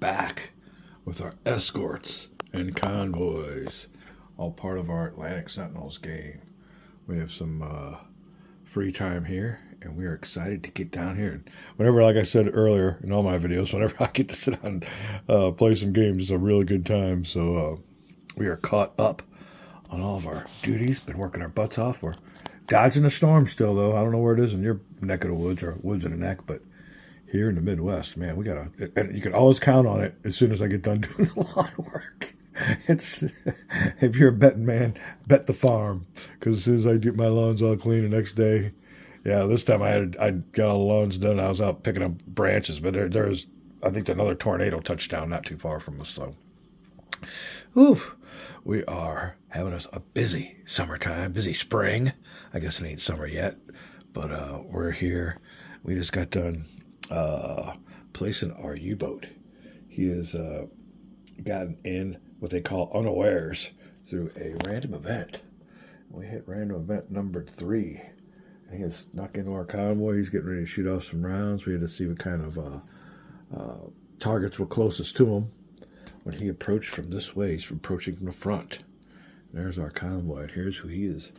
back with our escorts and convoys, all part of our Atlantic Sentinels game. We have some free time here, and we are excited to get down here. And whenever, like I said earlier in all my videos, whenever I get to sit down and play some games, it's a really good time. So we are caught up on all of our duties, been working our butts off. We're dodging the storm still, though. I don't know where it is in your neck of the woods or woods in the neck, but here in the Midwest, man, we gotta, and you can always count on it as soon as I get done doing the lawn work. It's, if you're a betting man, bet the farm, because as soon as I get my lawns all clean the next day, yeah, this time I got all the lawns done. I was out picking up branches, but there's, I think, another tornado touchdown not too far from us. So, oof, we are having us a busy summertime, busy spring. I guess it ain't summer yet, but we're here. We just got done placing our U-boat. He has gotten in what they call unawares through a random event. We hit random event number 3. And he has snuck into our convoy. He's getting ready to shoot off some rounds. We had to see what kind of targets were closest to him. When he approached from this way, he's approaching from the front. There's our convoy. Here's who he is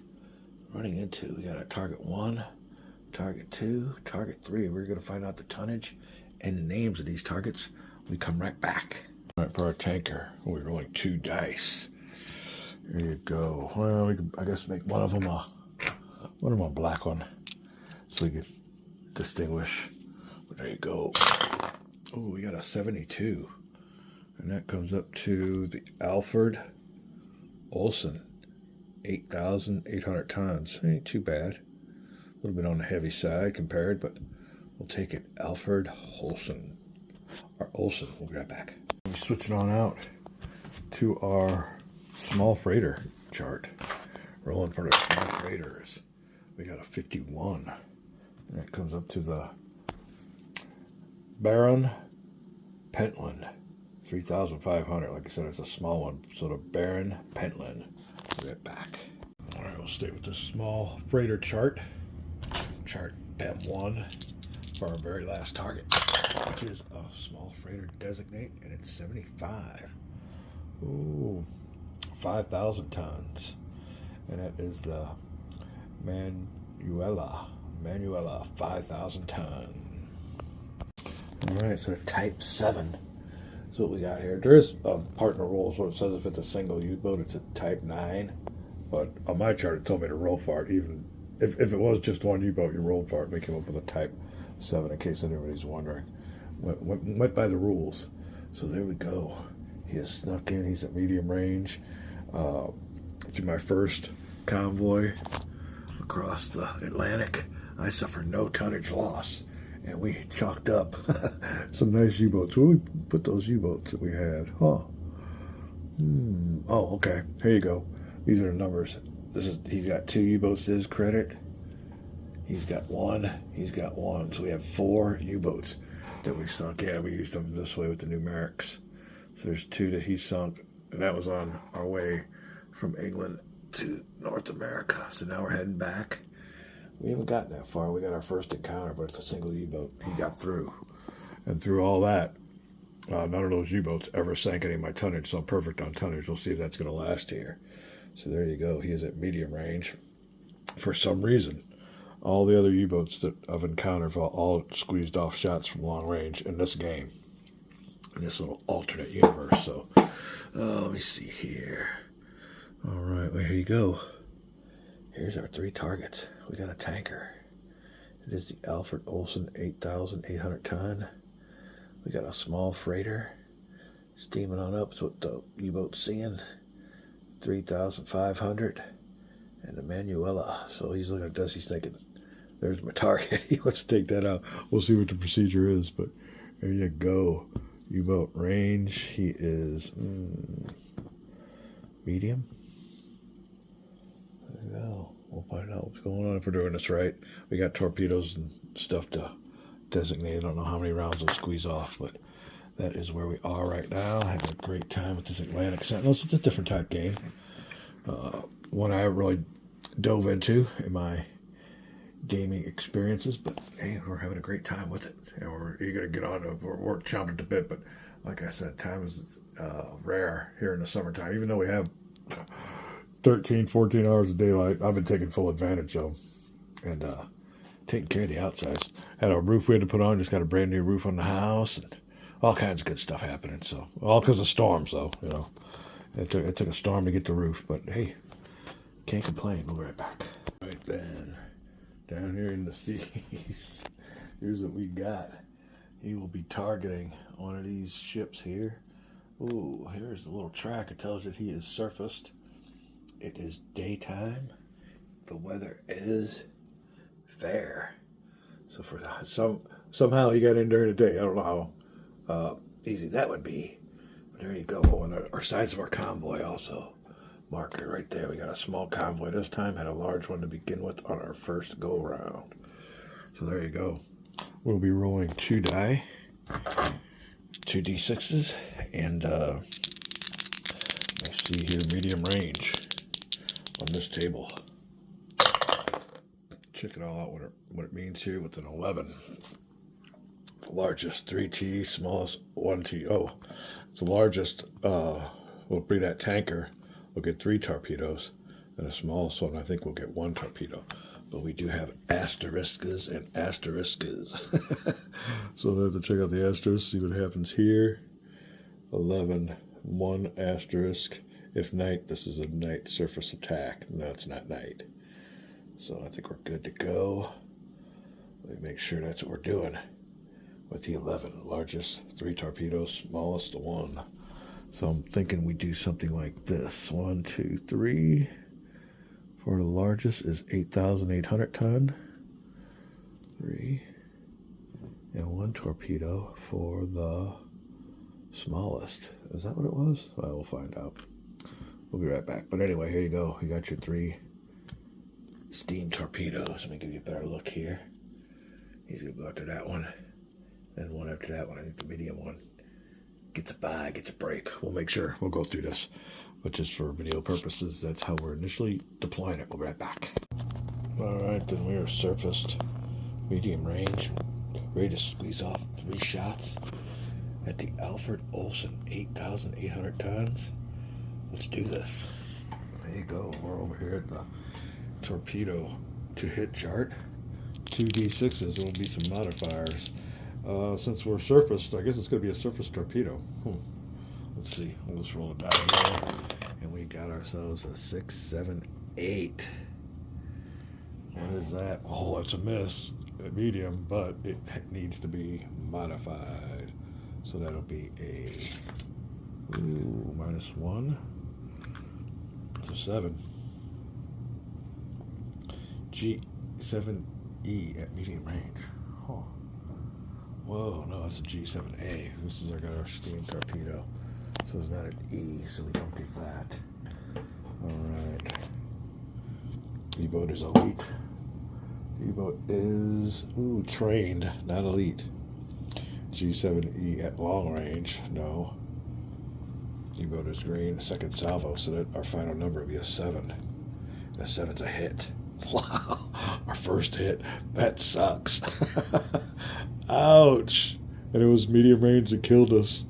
running into. We got a target 1, target 2, target 3. We're going to find out the tonnage and the names of these targets. We come right back. All right, for our tanker, we're rolling 2 dice. There you go. Well, we could, I guess, make one of them a black one, so we can distinguish. But there you go. Oh, we got a 72, and that comes up to the Alfred Olson, 8,800 tons. Ain't too bad. A little bit on the heavy side compared, but we'll take it. Alfred Olson. Or Olson. We'll be right back. We're switching on out to our small freighter chart. Rolling for the small freighters. We got a 51. And that comes up to the Baron Pentland. 3,500. Like I said, it's a small one. So the Baron Pentland. We'll get back. All right, we'll stay with this small freighter chart. Chart M1 for our very last target, which is a small freighter designate, and it's 75. Ooh, 5,000 tons. And that is the Manuela, 5,000 ton. All right, so Type 7 is what we got here. There is a partner roll, so it says if it's a single U-boat, it's a Type 9. But on my chart, it told me to roll for it. Even if it was just one U-boat, you rolled for it. We came up with a Type 7, in case anybody's wondering. Went by the rules. So there we go. He has snuck in. He's at medium range. Through my first convoy across the Atlantic, I suffered no tonnage loss, and we chalked up some nice U-boats. Where we put those U-boats that we had? Huh? Oh, okay. Here you go. These are the numbers. He's got 2 U-boats to his credit. He's got 1. He's got 1. So we have 4 U-boats that we sunk. Yeah, we used them this way with the numerics. So there's 2 that he sunk, and that was on our way from England to North America. So now we're heading back. We haven't gotten that far. We got our first encounter, but it's a single U-boat. He got through. And through all that, none of those U-boats ever sank any of my tonnage, so I'm perfect on tonnage. We'll see if that's going to last here. So there you go. He is at medium range. For some reason, all the other U-boats that I've encountered have all squeezed off shots from long range in this game, in this little alternate universe. So let me see here. All right, well, here you go. Here's our 3 targets. We got a tanker. It is the Alfred Olson 8,800 ton. We got a small freighter steaming on up. That's what the U-boat's seeing. 3,500. And the Manuela. So he's looking at this. He's thinking, there's my target. He wants to take that out. We'll see what the procedure is, but there you go. U-boat range. He is medium. There you go. We'll find out what's going on if we're doing this right. We got torpedoes and stuff to designate. I don't know how many rounds will squeeze off, but that is where we are right now. Having a great time with this Atlantic Sentinels. It's a different type game. One I really dove into in my gaming experiences, but hey, we're having a great time with it. and we're eager to get on it. We're chomping at the bit, but like I said, time is rare here in the summertime. Even though we have 13, 14 hours of daylight, I've been taking full advantage of them and taking care of the outsides. Had a roof we had to put on, just got a brand new roof on the house, and all kinds of good stuff happening. So, all because of storms, though, you know. It took a storm to get the roof, but hey, can't complain. We'll be right back. Right then, down here in the seas, here's what we got. He will be targeting one of these ships here. Ooh, here's the little track. It tells you he is surfaced. It is daytime. The weather is fair. So for somehow he got in during the day. I don't know how easy that would be. But there you go. And our size of our convoy also. Marker right there. We got a small convoy this time. Had a large one to begin with on our first go around. So there you go. We'll be rolling 2 die, 2 D6s, and let's see here, medium range on this table. Check it all out, what it means here with an 11. The largest 3T, smallest 1T. Oh, the largest will be that tanker. We'll get 3 torpedoes, and the smallest one I think we'll get 1 torpedo. But we do have asterisks and asterisks. So we'll have to check out the asterisks, see what happens here. 11, 1 asterisk. If night, this is a night surface attack. No, it's not night. So I think we're good to go. Let me make sure that's what we're doing with the 11. Largest 3 torpedoes, smallest 1. So I'm thinking we do something like this. 1, 2, 3. For the largest is 8,800 ton. 3. And 1 torpedo for the smallest. Is that what it was? Well, we'll find out. We'll be right back. But anyway, here you go. You got your 3 steam torpedoes. Let me give you a better look here. He's going to go after that one. Then one after that one. I think the medium one gets a buy, gets a break. We'll make sure. We'll go through this. But just for video purposes, that's how we're initially deploying it. We'll be right back. Alright, then we are surfaced. Medium range. Ready to squeeze off 3 shots at the Alfred Olsen 8,800 tons. Let's do this. There you go. We're over here at the torpedo to hit chart. 2 D6s. There will be some modifiers. Since we're surfaced, I guess it's going to be a surface torpedo. Let's see. We'll just roll it down here. And we got ourselves a 6, 7, 8. What is that? Oh, that's a miss. A medium, but it needs to be modified. So that'll be a -1. It's a 7. G7E at medium range. Oh. Whoa, no, that's a G7A. This is our steam torpedo. So it's not an E, so we don't get that. Alright. D-boat is elite. D-boat is, trained, not elite. G7E at long range, no. D-boat is green, second salvo, so that our final number will be a 7. And a 7's a hit. Wow, our first hit. That sucks. Ouch. And it was medium range that killed us.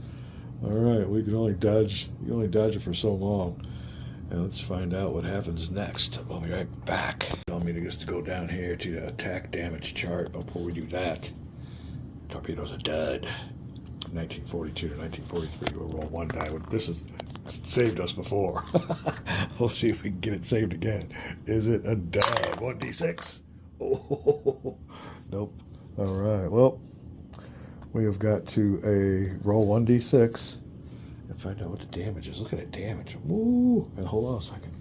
Alright, we can only dodge. You can only dodge it for so long. And let's find out what happens next. We'll be right back. Telling me to go down here to the attack damage chart. Before we do that, torpedo's a dud. 1942 to 1943. We'll roll 1 die. This has saved us before. We'll see if we can get it saved again. Is it a dud? 1d6. Oh, nope. Alright, well, we have got to roll 1d6 and find out what the damage is. Look at that damage. Woo! And hold on a second.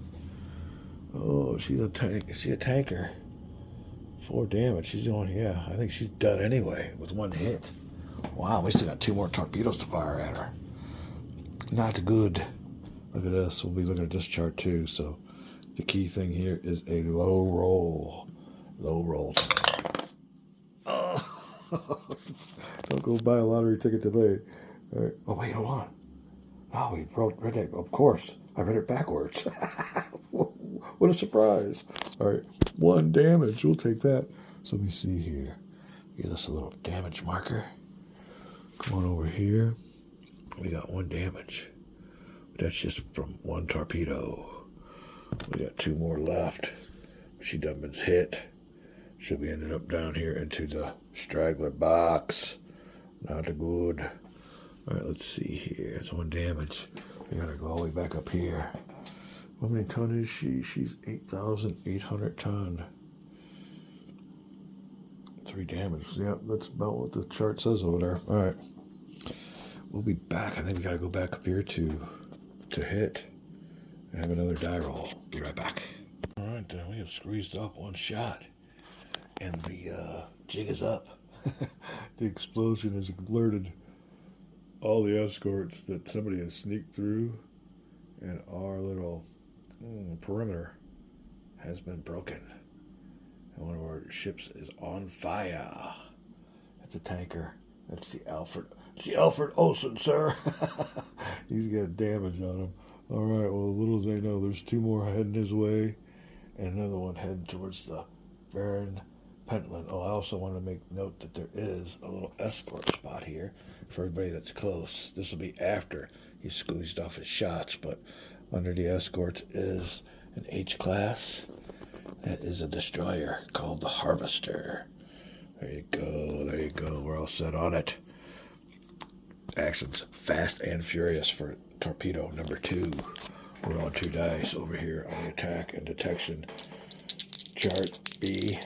Oh, she's a tank. Is she a tanker? 4 damage. She's only, yeah, I think she's done anyway with 1 hit. Wow, we still got 2 more torpedoes to fire at her. Not good. Look at this. We'll be looking at this chart too. So the key thing here is a low roll. Low roll. Oh. Don't go buy a lottery ticket today. All right. Oh, wait, hold on. Oh, we read it. Of course. I read it backwards. What a surprise. All right. 1 damage. We'll take that. So let me see here. We Gives us a little damage marker. Come on over here. We got 1 damage. That's just from 1 torpedo. We got 2 more left. She done been hit. Should be ended up down here into the straggler box. Not good. Alright, let's see here. It's 1 damage. We gotta go all the way back up here. How many ton is she? She's 8,800 ton. 3 damage. Yeah, that's about what the chart says over there. Alright. We'll be back. I think we gotta go back up here to hit. And have another die roll. Be right back. Alright then, we have squeezed up 1 shot. And the jig is up. The explosion has alerted all the escorts that somebody has sneaked through, and our little perimeter has been broken. And one of our ships is on fire. That's a tanker. That's the Alfred. It's the Alfred Olsen, sir. He's got damage on him. All right. Well, little as they know, there's 2 more heading his way, and another one heading towards the Baron Pentland. Oh, I also want to make note that there is a little escort spot here for everybody that's close. This will be after he squeezed off his shots, but under the escorts is an H-class. That is a destroyer called the Harvester. There you go. There you go. We're all set on it. Action's fast and furious for torpedo number 2. We're on 2 dice over here on the attack and detection chart B.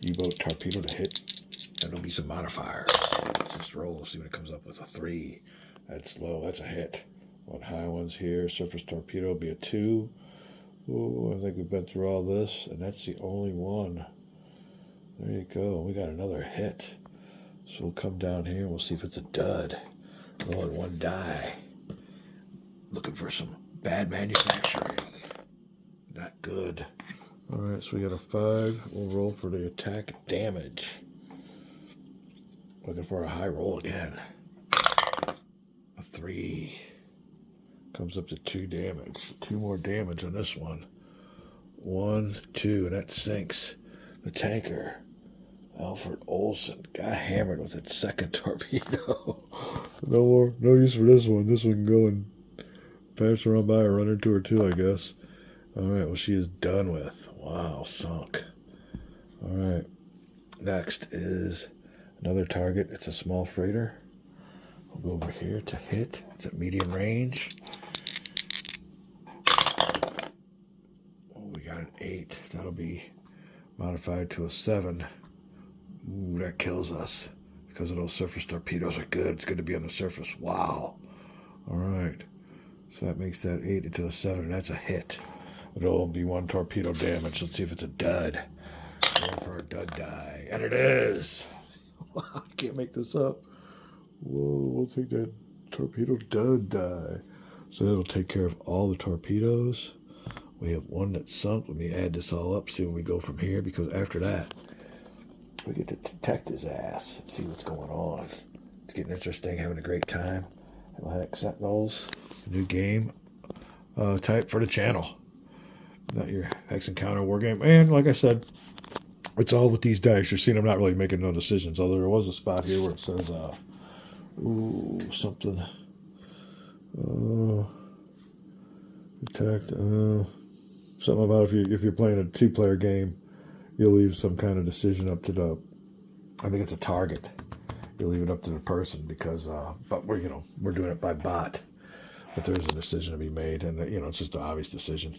U-boat torpedo to hit, and there'll be some modifiers. Let's just roll, see what it comes up with. A 3. That's low, that's a hit. 1 high one's here. Surface torpedo will be a 2. Ooh, I think we've been through all this, and that's the only one. There you go. We got another hit. So we'll come down here and we'll see if it's a dud. Rolling 1 die. Looking for some bad manufacturing. Not good. Alright, so we got a 5. We'll roll for the attack damage. Looking for a high roll again. A 3. Comes up to 2 damage. 2 more damage on this one. 1, 2, and that sinks the tanker. Alfred Olsen got hammered with its 2nd torpedo. No use for this one. This one can go and pass her on by or run into her too, I guess. Alright, well, she is done with. Wow, sunk. Alright, next is another target. It's a small freighter. We'll go over here to hit. It's at medium range. Oh, we got an 8. That'll be modified to a 7. Ooh, that kills us. Because of those surface torpedoes are good. It's good to be on the surface. Wow. Alright. So that makes that 8 into a 7, and that's a hit. It'll be 1 torpedo damage. Let's see if it's a dud. Going for a dud die. And it is! Wow, I can't make this up. Whoa, we'll take that torpedo dud die. So that'll take care of all the torpedoes. We have 1 that's sunk. Let me add this all up, see where we go from here, because after that, we get to detect his ass and see what's going on. It's getting interesting, having a great time. Atlantic Sentinels, new game type for the channel. Not your Hex Encounter war game. And like I said, it's all with these dice. You're seeing I'm not really making no decisions, although there was a spot here where it says, something. Attacked, something about if you're playing a 2-player game, you'll leave some kind of decision up to the, I think it's a target. You'll leave it up to the person because, but we're doing it by bot. But there's a decision to be made, and it's just an obvious decision.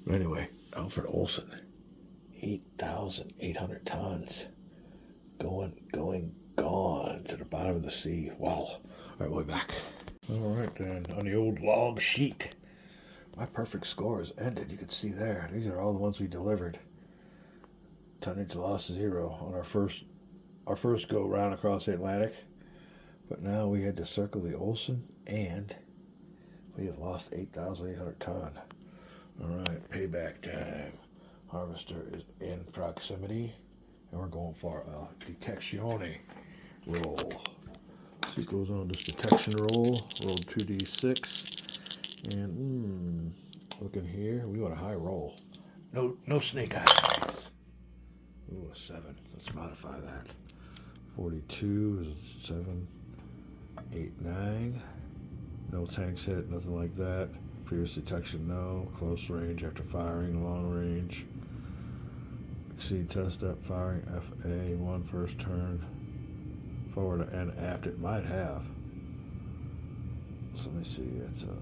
But anyway, Alfred Olsen, 8,800 tons, gone to the bottom of the sea. Wow. All right, we'll be back. All right, then, on the old log sheet, my perfect score is ended. You can see there. These are all the ones we delivered. Tonnage loss 0 on our first go round across the Atlantic. But now we had to circle the Olsen, and we have lost 8,800 ton. All right, payback time. Harvester is in proximity, and we're going for a detectione roll. See what goes on this detection roll. Roll 2d6, and looking here, we want a high roll. No snake eyes. Ooh, a 7. Let's modify that. 42 is 7, 8, 9. No tanks hit, nothing like that. Previous detection, no. Close range after firing, long range. Exceed test step firing, FA1 first turn. Forward and aft, it might have. So let me see, it's a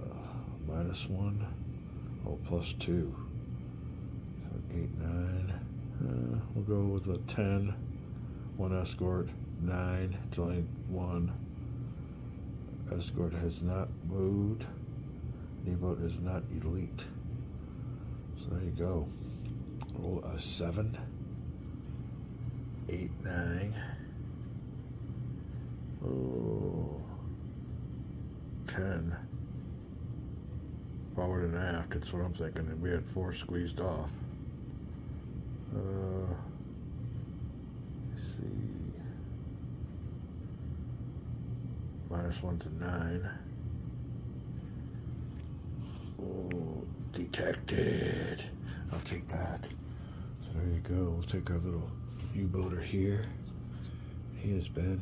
-1. Oh, +2. So 8, 9. We'll go with a 10. 1 escort, 9. It's only 1. Escort has not moved. U-boat is not elite. So there you go. Roll a 7, 8, 9. Oh, 10. Forward and aft, that's what I'm thinking. And we had 4 squeezed off. Let's see. -1 to 9. Oh, detected. I'll take that. So there you go. We'll take our little U-boater here. He has been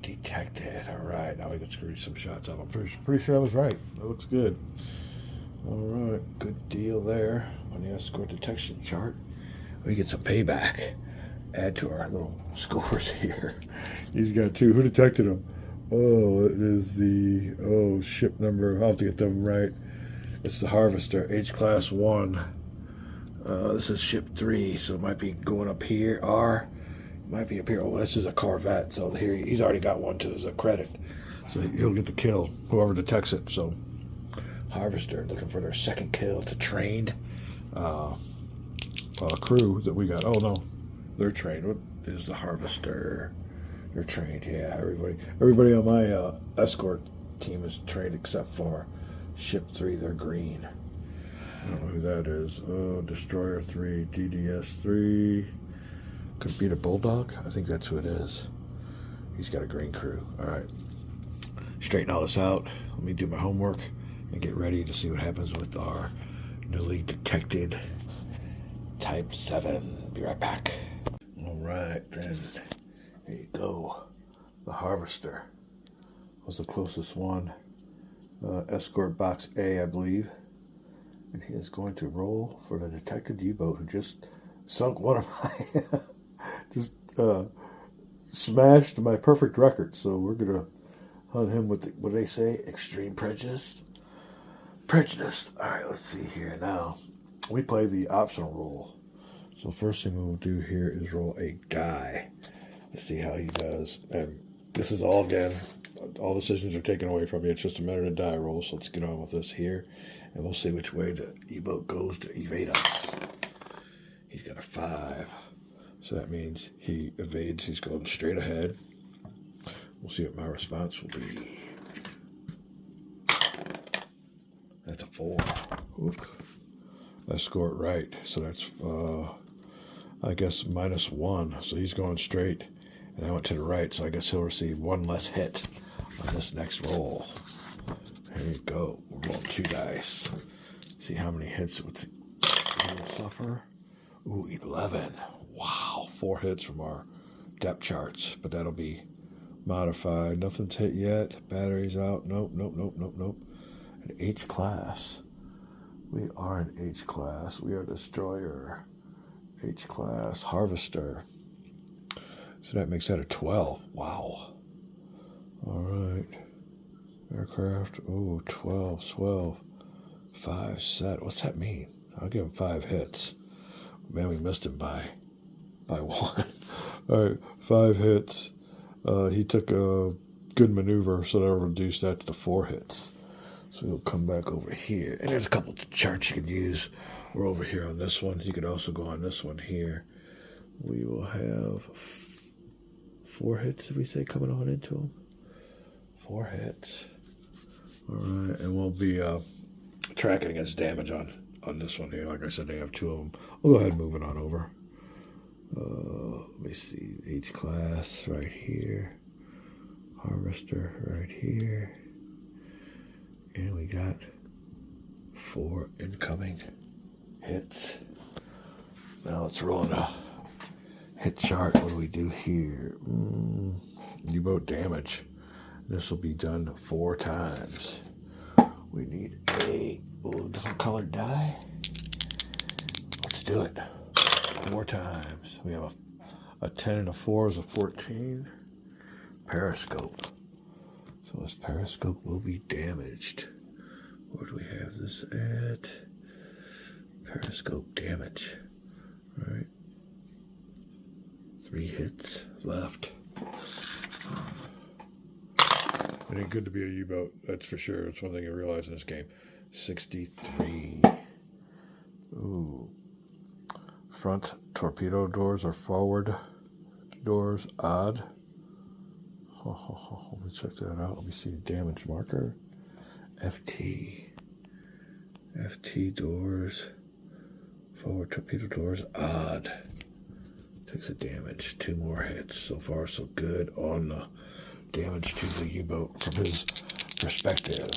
detected. All right, now we can screw some shots up. I'm pretty sure I was right. That looks good. All right, good deal there on the escort detection chart. We get some payback. Add to our little scores here. He's got 2. Who detected him? Oh, it is the ship number. I'll have to get them right. It's the Harvester, H class 1. This is ship 3, so it might be going up here. R might be up here. Oh, this is a Corvette, so here he's already got one too as a credit. So he'll get the kill, whoever detects it. So Harvester looking for their second kill. It's a trained crew that we got. Oh no, they're trained. What is the Harvester? They're trained. Yeah, everybody on my escort team is trained except for ship 3. They're green. I don't know who that is. Oh, Destroyer 3, DDS 3. Could be the Bulldog. I think that's who it is. He's got a green crew. All right. Straighten all this out. Let me do my homework and get ready to see what happens with our newly detected Type 7. Be right back. All right, then. Here you go. The Harvester was the closest one. Escort box A, I believe. And he is going to roll for the detected U-boat who just sunk one of my... just smashed my perfect record. So we're going to hunt him with, what do they say? Extreme prejudice? Prejudice. All right, let's see here. Now, we play the optional roll. So first thing we'll do here is roll a die to see how he does. And this is all, again, all decisions are taken away from you. It's just a matter of die roll. So let's get on with this here. And we'll see which way the U-boat goes to evade us. He's got a 5. So that means he evades. He's going straight ahead. We'll see what my response will be. That's a 4. Oop. Escort right. So that's, I guess, -1. So he's going straight. And I went to the right. So I guess he'll receive 1 less hit on this next roll. There you go. We're rolling 2 dice. See how many hits he will suffer. Ooh, 11. Wow. 4 hits from our depth charts. But that'll be modified. Nothing's hit yet. Batteries out. Nope. An H class. We are an H class. We are Destroyer. H class. Harvester. So that makes that a 12. Wow. All right. Aircraft. Oh, 12. 5 set. What's that mean? I'll give him 5 hits. Man, we missed him by 1. All right, 5 hits. He took a good maneuver, so that'll reduce that to 4 hits. So we'll come back over here. And there's a couple of charts you can use. We're over here on this one. You could also go on this one here. We will have 4 hits, did we say, coming on into them? 4 hits. All right, and we'll be tracking against damage on this one here. Like I said, they have 2 of them. We'll go ahead and move it on over. Let me see. H class right here. Harvester right here. And we got 4 incoming hits. Now let's roll a Hit chart. What do we do here? U-boat damage. This will be done 4 times. We need a different colored die. Let's do it. 4 times. We have a 10 and a 4 is a 14. Periscope. So this periscope will be damaged. Where do we have this at? Periscope damage. All right. 3 hits left. It ain't good to be a U-boat, that's for sure. It's one thing I realize in this game. 63. Ooh. Front torpedo doors or forward doors odd. Let me check that out. Let me see damage marker. FT. FT doors. Forward torpedo doors odd. Takes a damage. 2 more hits. So far so good on the damage to the U-boat from his perspective.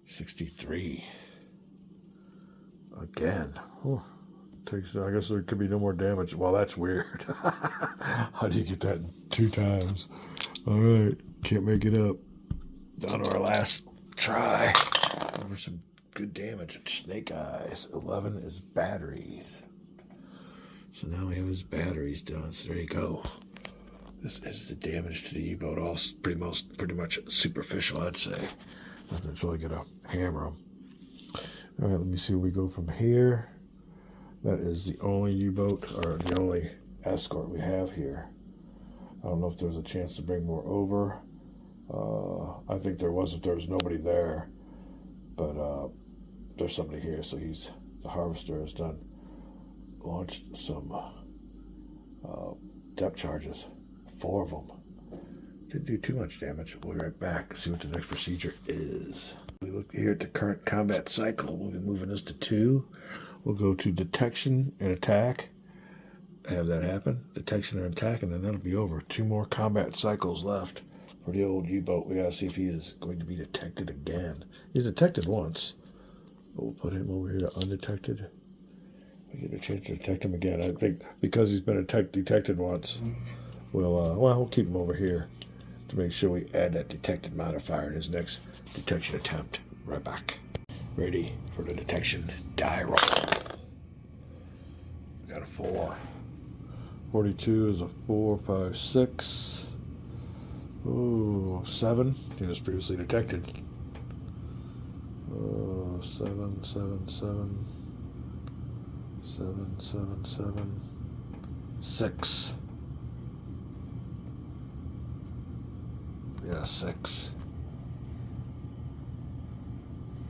63. Again. Whew. Takes. I guess there could be no more damage. Well, that's weird. How do you get that 2 times? All right. Can't make it up. Down to our last try. Over some good damage. Snake eyes. 11 is batteries. So now we have his batteries done. So there you go. This is the damage to the U-boat. All pretty much superficial, I'd say. Nothing's really gonna hammer them. All right, let me see where we go from here. That is the only U-boat or the only escort we have here. I don't know if there's a chance to bring more over. I think there was if there was nobody there, but there's somebody here. So the harvester has launched some depth charges. 4 of them. Didn't do too much damage. We'll be right back. See what the next procedure is. We look here at the current combat cycle. We'll be moving this to 2. We'll go to detection and attack. Have that happen. Detection and attack, and then that'll be over. 2 more combat cycles left for the old U-boat. We gotta see if he is going to be detected again. He's detected once. But we'll put him over here to undetected. We get a chance to detect him again. I think because he's been detected once, we'll keep him over here to make sure we add that detected modifier in his next detection attempt. Right back. Ready for the detection die roll. We got a 4. 42 is a 4, 5, 6. Ooh, 7. He was previously detected. 7, 7, 7. 7, 7, 7. 6. Yeah, 6.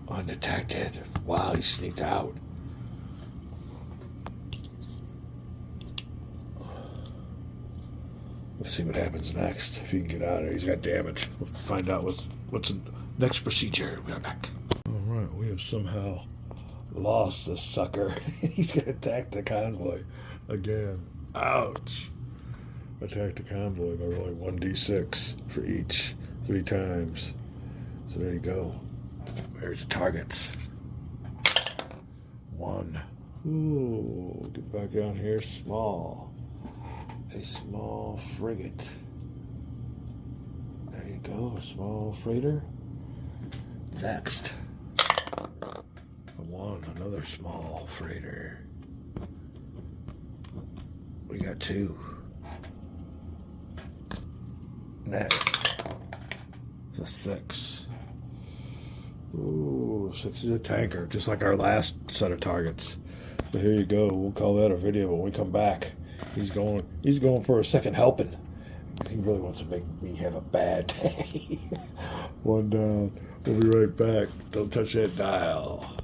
Undetected. Wow, he sneaked out. Let's see what happens next. If he can get out of there, he's got damage. We'll find out what's the next procedure. We'll be back. All right, we have somehow lost this sucker. He's gonna attack the convoy again. Ouch. Attack the convoy by rolling 1d6 for each 3 times. So there you go. There's the targets. 1. Ooh, get back down here. Small. A small frigate. There you go. A small freighter. Next. 1. Another small freighter. We got 2. Next. It's a 6. Ooh, 6 is a tanker, just like our last set of targets. So here you go. We'll call that a video when we come back. He's going for a second helping. He really wants to make me have a bad day. 1 down. We'll be right back. Don't touch that dial.